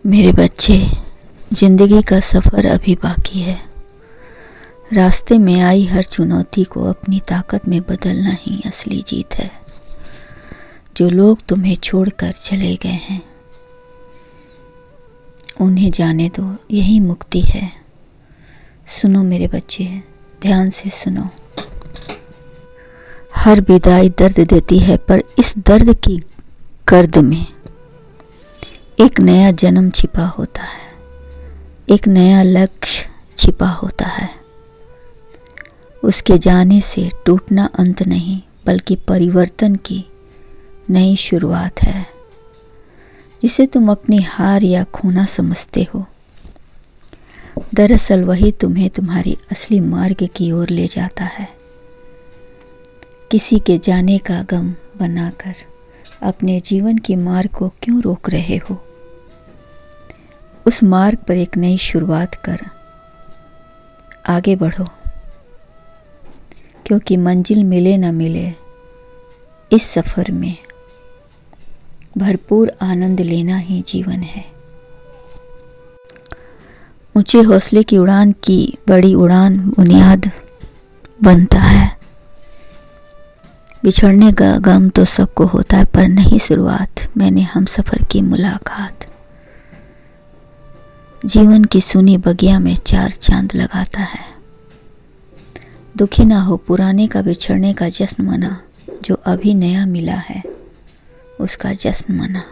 मेरे बच्चे, जिंदगी का सफ़र अभी बाकी है। रास्ते में आई हर चुनौती को अपनी ताकत में बदलना ही असली जीत है। जो लोग तुम्हें छोड़कर चले गए हैं उन्हें जाने दो, यही मुक्ति है। सुनो मेरे बच्चे, ध्यान से सुनो। हर विदाई दर्द देती है, पर इस दर्द की गर्द में एक नया जन्म छिपा होता है, एक नया लक्ष्य छिपा होता है। उसके जाने से टूटना अंत नहीं, बल्कि परिवर्तन की नई शुरुआत है, जिसे तुम अपनी हार या खोना समझते हो। दरअसल वही तुम्हें तुम्हारी असली मार्ग की ओर ले जाता है। किसी के जाने का गम बनाकर अपने जीवन के मार्ग को क्यों रोक रहे हो? उस मार्ग पर एक नई शुरुआत कर आगे बढ़ो, क्योंकि मंजिल मिले न मिले, इस सफ़र में भरपूर आनंद लेना ही जीवन है। ऊंचे हौसले की उड़ान की बड़ी उड़ान बुनियाद बनता है। बिछड़ने का गम तो सबको होता है, पर नहीं शुरुआत मैंने हम सफ़र की मुलाकात। जीवन की सुनी बगिया में चार चांद लगाता है। दुखी ना हो, पुराने का बिछड़ने का जश्न मना। जो अभी नया मिला है उसका जश्न मना।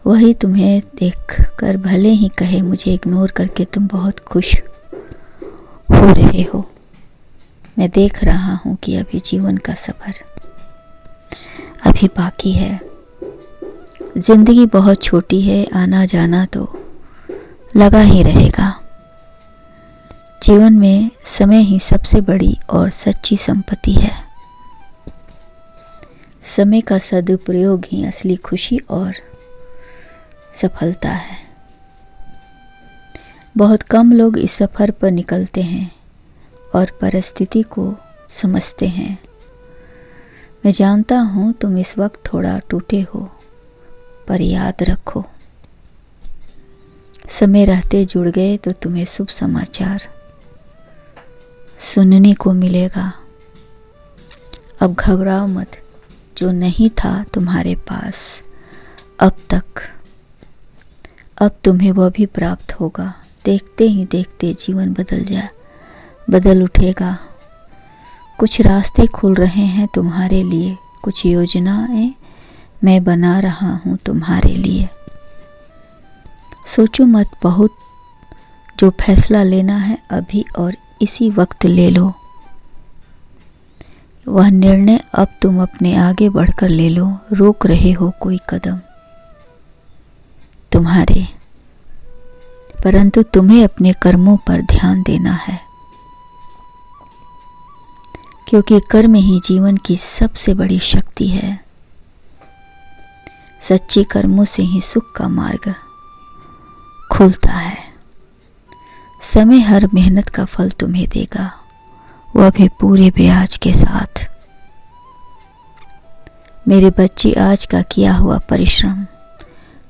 वही तुम्हें देख कर भले ही कहे मुझे इग्नोर करके तुम बहुत खुश हो रहे हो। मैं देख रहा हूँ कि अभी जीवन का सफ़र अभी बाकी है। जिंदगी बहुत छोटी है, आना जाना तो लगा ही रहेगा। जीवन में समय ही सबसे बड़ी और सच्ची संपत्ति है। समय का सदुपयोग ही असली खुशी और सफलता है। बहुत कम लोग इस सफ़र पर निकलते हैं और परिस्थिति को समझते हैं। मैं जानता हूँ तुम इस वक्त थोड़ा टूटे हो, पर याद रखो, समय रहते जुड़ गए तो तुम्हें शुभ समाचार सुनने को मिलेगा। अब घबराओ मत, जो नहीं था तुम्हारे पास अब तक, अब तुम्हें वह भी प्राप्त होगा। देखते ही देखते जीवन बदल उठेगा। कुछ रास्ते खुल रहे हैं तुम्हारे लिए, कुछ योजनाएं मैं बना रहा हूँ तुम्हारे लिए। सोचो मत बहुत, जो फैसला लेना है अभी और इसी वक्त ले लो। वह निर्णय अब तुम अपने आगे बढ़कर ले लो। रोक रहे हो कोई कदम तुम्हारे, परंतु तुम्हें अपने कर्मों पर ध्यान देना है, क्योंकि कर्म ही जीवन की सबसे बड़ी शक्ति है। सच्चे कर्मों से ही सुख का मार्ग खुलता है। समय हर मेहनत का फल तुम्हें देगा, वह भी पूरे ब्याज के साथ। मेरे बच्चे, आज का किया हुआ परिश्रम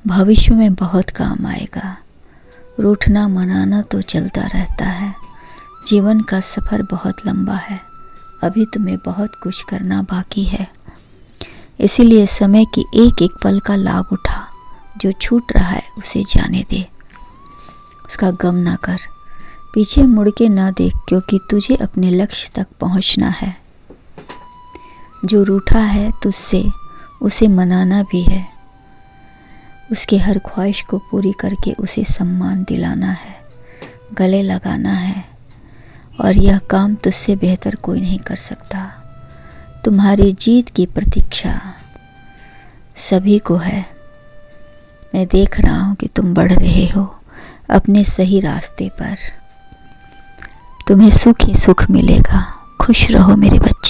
भविष्य में बहुत काम आएगा। रूठना मनाना तो चलता रहता है। जीवन का सफ़र बहुत लंबा है, अभी तुम्हें बहुत कुछ करना बाकी है। इसीलिए समय की एक एक पल का लाभ उठा। जो छूट रहा है उसे जाने दे, उसका गम ना कर, पीछे मुड़ के ना देख, क्योंकि तुझे अपने लक्ष्य तक पहुंचना है। जो रूठा है तुझसे उसे मनाना भी है। उसके हर ख्वाहिश को पूरी करके उसे सम्मान दिलाना है, गले लगाना है। और यह काम तुझसे बेहतर कोई नहीं कर सकता। तुम्हारी जीत की प्रतीक्षा सभी को है। मैं देख रहा हूँ कि तुम बढ़ रहे हो अपने सही रास्ते पर। तुम्हें सुख ही सुख मिलेगा। खुश रहो मेरे बच्चे।